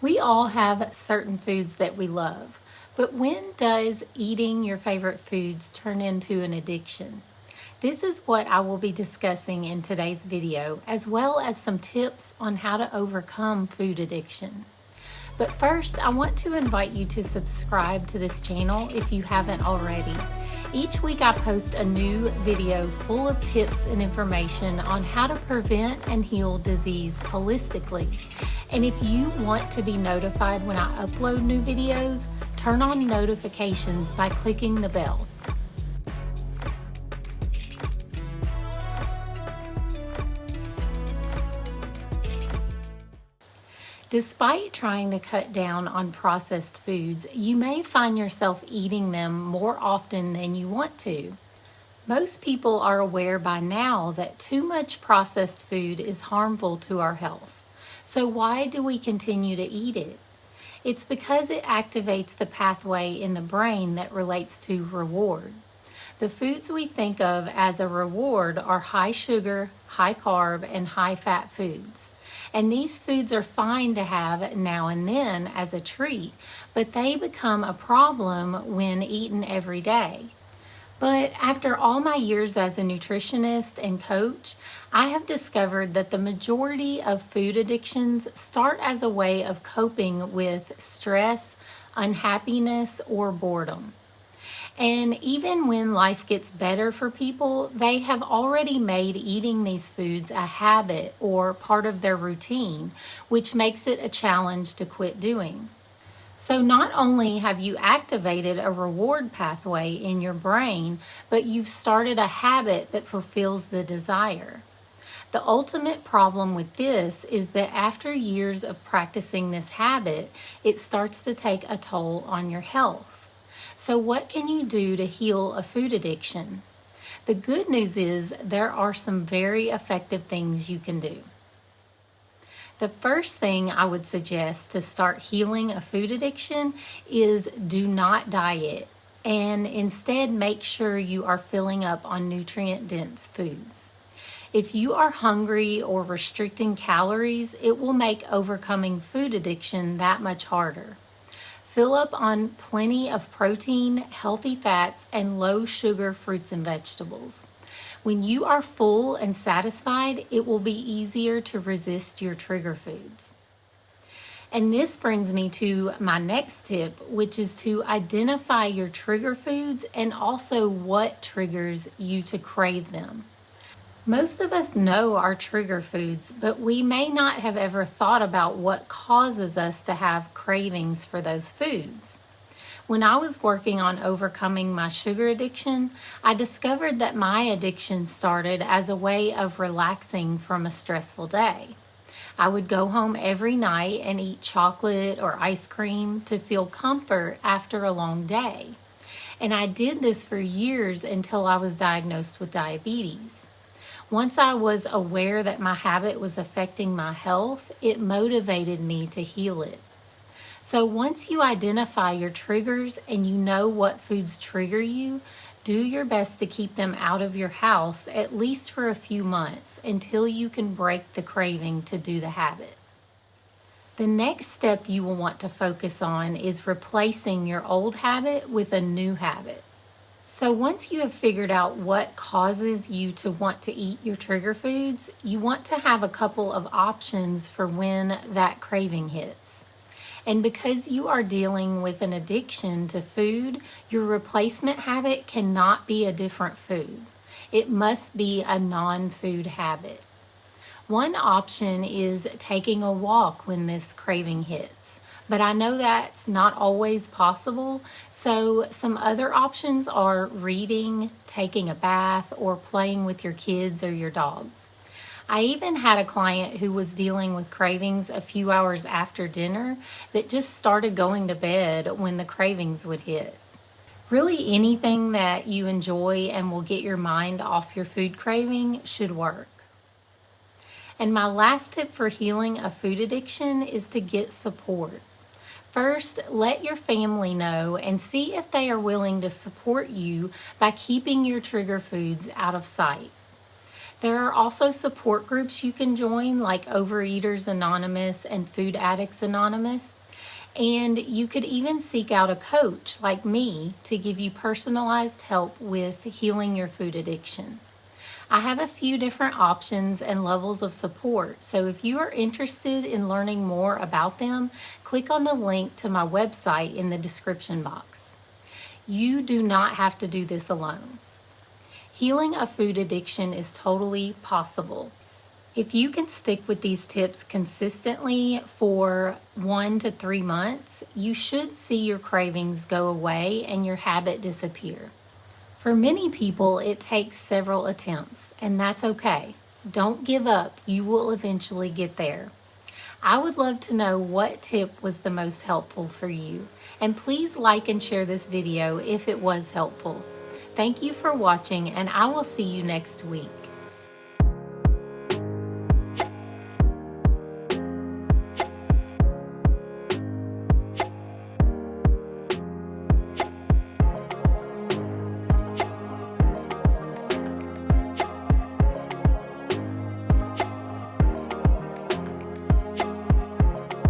We all have certain foods that we love, but when does eating your favorite foods turn into an addiction? This is what I will be discussing in today's video, as well as some tips on how to overcome food addiction. But first, I want to invite you to subscribe to this channel if you haven't already. Each week I post a new video full of tips and information on how to prevent and heal disease holistically. And if you want to be notified when I upload new videos, turn on notifications by clicking the bell. Despite trying to cut down on processed foods, you may find yourself eating them more often than you want to. Most people are aware by now that too much processed food is harmful to our health. So why do we continue to eat it? It's because it activates the pathway in the brain that relates to reward. The foods we think of as a reward are high sugar, high carb, and high fat foods. And these foods are fine to have now and then as a treat, but they become a problem when eaten every day. But after all my years as a nutritionist and coach, I have discovered that the majority of food addictions start as a way of coping with stress, unhappiness, or boredom. And even when life gets better for people, they have already made eating these foods a habit or part of their routine, which makes it a challenge to quit doing. So not only have you activated a reward pathway in your brain, but you've started a habit that fulfills the desire. The ultimate problem with this is that after years of practicing this habit, it starts to take a toll on your health. So what can you do to heal a food addiction? The good news is there are some very effective things you can do. The first thing I would suggest to start healing a food addiction is do not diet, and instead make sure you are filling up on nutrient-dense foods. If you are hungry or restricting calories, it will make overcoming food addiction that much harder. Fill up on plenty of protein, healthy fats, and low-sugar fruits and vegetables. When you are full and satisfied, it will be easier to resist your trigger foods. And this brings me to my next tip, which is to identify your trigger foods and also what triggers you to crave them. Most of us know our trigger foods, but we may not have ever thought about what causes us to have cravings for those foods. When I was working on overcoming my sugar addiction, I discovered that my addiction started as a way of relaxing from a stressful day. I would go home every night and eat chocolate or ice cream to feel comfort after a long day. And I did this for years until I was diagnosed with diabetes. Once I was aware that my habit was affecting my health, it motivated me to heal it. So once you identify your triggers and you know what foods trigger you, do your best to keep them out of your house at least for a few months until you can break the craving to do the habit. The next step you will want to focus on is replacing your old habit with a new habit. So once you have figured out what causes you to want to eat your trigger foods, you want to have a couple of options for when that craving hits. And because you are dealing with an addiction to food, your replacement habit cannot be a different food. It must be a non-food habit. One option is taking a walk when this craving hits, but I know that's not always possible, so some other options are reading, taking a bath, or playing with your kids or your dog. I even had a client who was dealing with cravings a few hours after dinner that just started going to bed when the cravings would hit. Really anything that you enjoy and will get your mind off your food craving should work. And my last tip for healing a food addiction is to get support. First, let your family know and see if they are willing to support you by keeping your trigger foods out of sight. There are also support groups you can join, like Overeaters Anonymous and Food Addicts Anonymous. And you could even seek out a coach like me to give you personalized help with healing your food addiction. I have a few different options and levels of support, so if you are interested in learning more about them, click on the link to my website in the description box. You do not have to do this alone. Healing a food addiction is totally possible. If you can stick with these tips consistently for 1 to 3 months, you should see your cravings go away and your habit disappear. For many people, it takes several attempts, and that's okay. Don't give up. You will eventually get there. I would love to know what tip was the most helpful for you, and please like and share this video if it was helpful. Thank you for watching, and I will see you next week.